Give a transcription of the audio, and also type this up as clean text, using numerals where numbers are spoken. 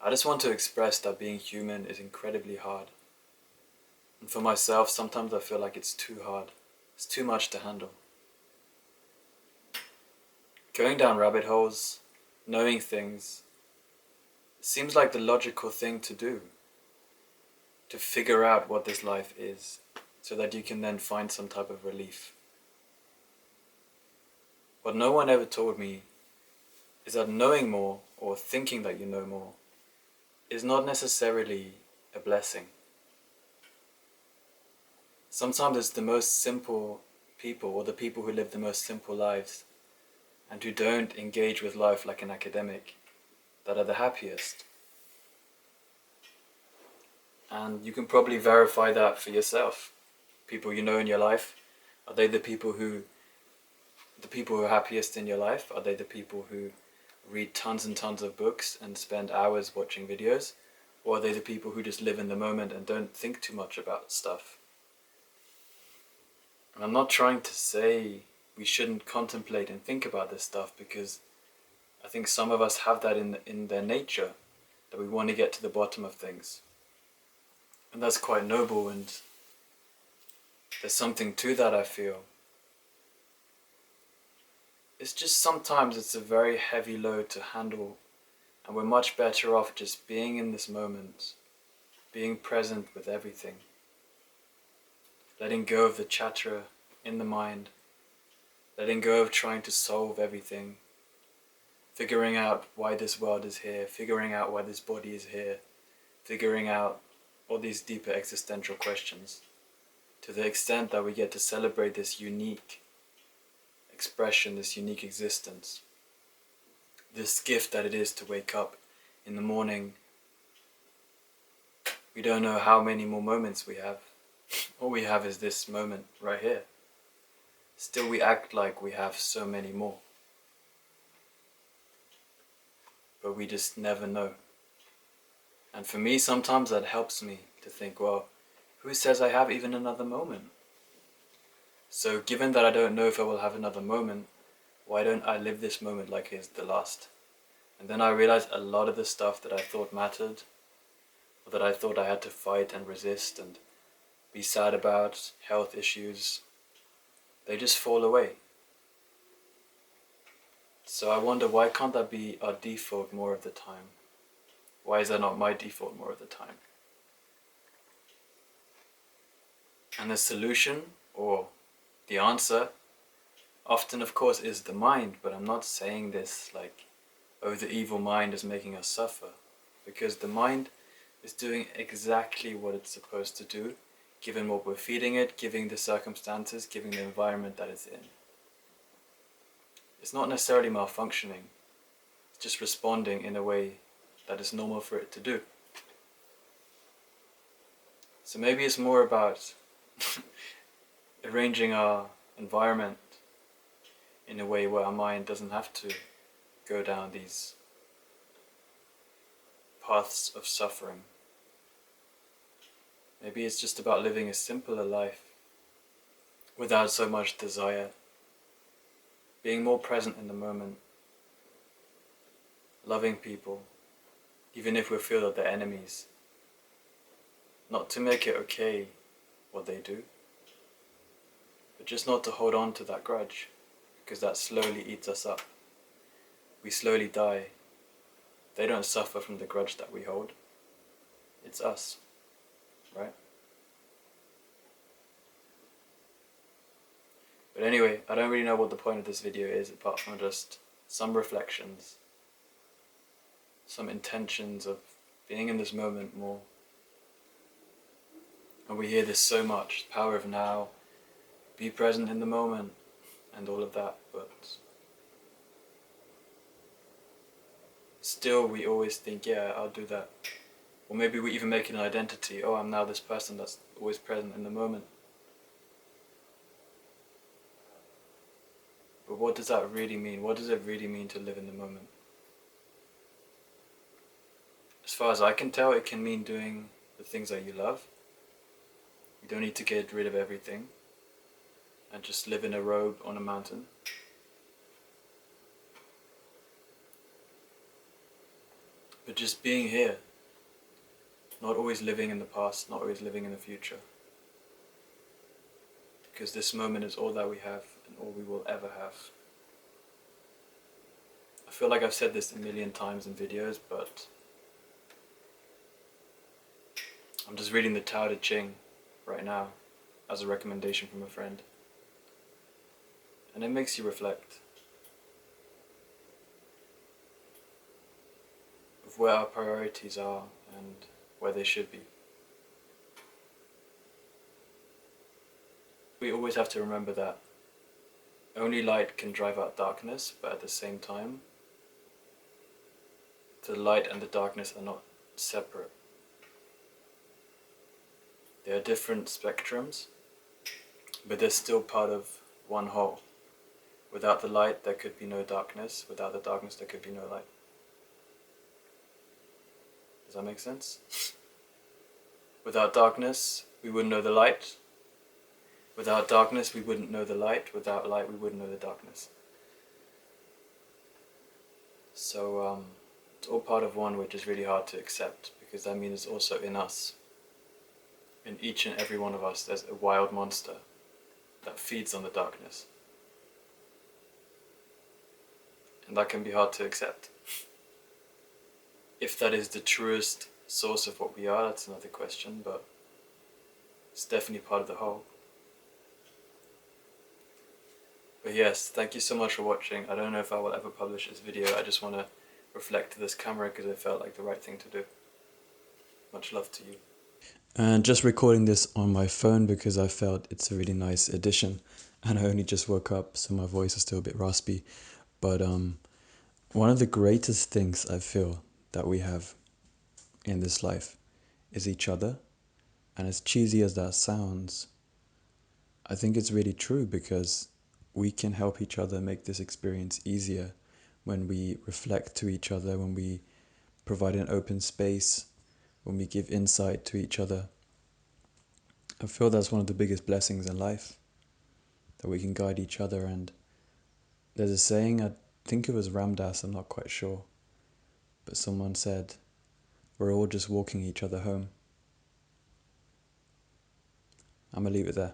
I just want to express that being human is incredibly hard. And for myself, sometimes I feel like it's too hard. It's too much to handle. Going down rabbit holes, knowing things, seems like the logical thing to do. To figure out what this life is, so that you can then find some type of relief. What no one ever told me is that knowing more, or thinking that you know more, is not necessarily a blessing. Sometimes it's the most simple people, or the people who live the most simple lives, and who don't engage with life like an academic, that are the happiest. And you can probably verify that for yourself. People you know in your life, are they the people who are happiest in your life? Are they the people who read tons and tons of books and spend hours watching videos? Or are they the people who just live in the moment and don't think too much about stuff? And I'm not trying to say we shouldn't contemplate and think about this stuff, because I think some of us have that in their nature, that we want to get to the bottom of things. And that's quite noble, and there's something to that, I feel. It's just sometimes it's a very heavy load to handle, and we're much better off just being in this moment, being present with everything, letting go of the chatter in the mind, letting go of trying to solve everything, figuring out why this world is here, figuring out why this body is here, figuring out all these deeper existential questions, to the extent that we get to celebrate this unique expression, this unique existence, this gift that it is to wake up in the morning. We don't know how many more moments we have. All we have is this moment right here. Still we act like we have so many more. But we just never know. And for me, sometimes that helps me to think, well, who says I have even another moment? So given that I don't know if I will have another moment, why don't I live this moment like it's the last? And then I realized a lot of the stuff that I thought mattered, or that I thought I had to fight and resist and be sad about, health issues, they just fall away. So I wonder, why can't that be our default more of the time? Why is that not my default more of the time? And the solution, or the answer, often of course is the mind, but I'm not saying this like, oh, the evil mind is making us suffer, because the mind is doing exactly what it's supposed to do, given what we're feeding it, given the circumstances, given the environment that it's in. It's not necessarily malfunctioning, it's just responding in a way that is normal for it to do. So maybe it's more about arranging our environment in a way where our mind doesn't have to go down these paths of suffering. Maybe it's just about living a simpler life without so much desire, being more present in the moment, loving people, even if we feel that they're enemies, not to make it okay what they do, but just not to hold on to that grudge, because that slowly eats us up. We slowly die. They don't suffer from the grudge that we hold. It's us, right? But anyway, I don't really know what the point of this video is, apart from just some reflections, some intentions of being in this moment more. And we hear this so much, power of now, be present in the moment, and all of that, but still we always think, yeah, I'll do that. Or maybe we even make it an identity, oh, I'm now this person that's always present in the moment. But what does that really mean? What does it really mean to live in the moment? As far as I can tell, it can mean doing the things that you love. You don't need to get rid of everything and just live in a robe on a mountain. but just being here, not always living in the past, not always living in the future. Because this moment is all that we have and all we will ever have. I feel like I've said this a million times in videos, but I'm just reading the Tao Te Ching right now as a recommendation from a friend. And it makes you reflect of where our priorities are and where they should be. We always have to remember that only light can drive out darkness, but at the same time, the light and the darkness are not separate. They are different spectrums, but they're still part of one whole. Without the light, there could be no darkness. Without the darkness, there could be no light. Does that make sense? Without darkness, we wouldn't know the light. Without darkness, we wouldn't know the light. Without light, we wouldn't know the darkness. So it's all part of one, which is really hard to accept, because that means it's also in us. In each and every one of us, there's a wild monster that feeds on the darkness. And that can be hard to accept. If that is the truest source of what we are, that's another question, but it's definitely part of the whole. But yes, thank you so much for watching. I don't know if I will ever publish this video. I just want to reflect to this camera because it felt like the right thing to do. Much love to you. And just recording this on my phone because I felt it's a really nice addition. And I only just woke up, so my voice is still a bit raspy. But one of the greatest things I feel that we have in this life is each other. And as cheesy as that sounds, I think it's really true because we can help each other make this experience easier when we reflect to each other, when we provide an open space, when we give insight to each other. I feel that's one of the biggest blessings in life, that we can guide each other. And there's a saying, I think it was Ramdas, I'm not quite sure, but someone said, we're all just walking each other home. I'm gonna leave it there.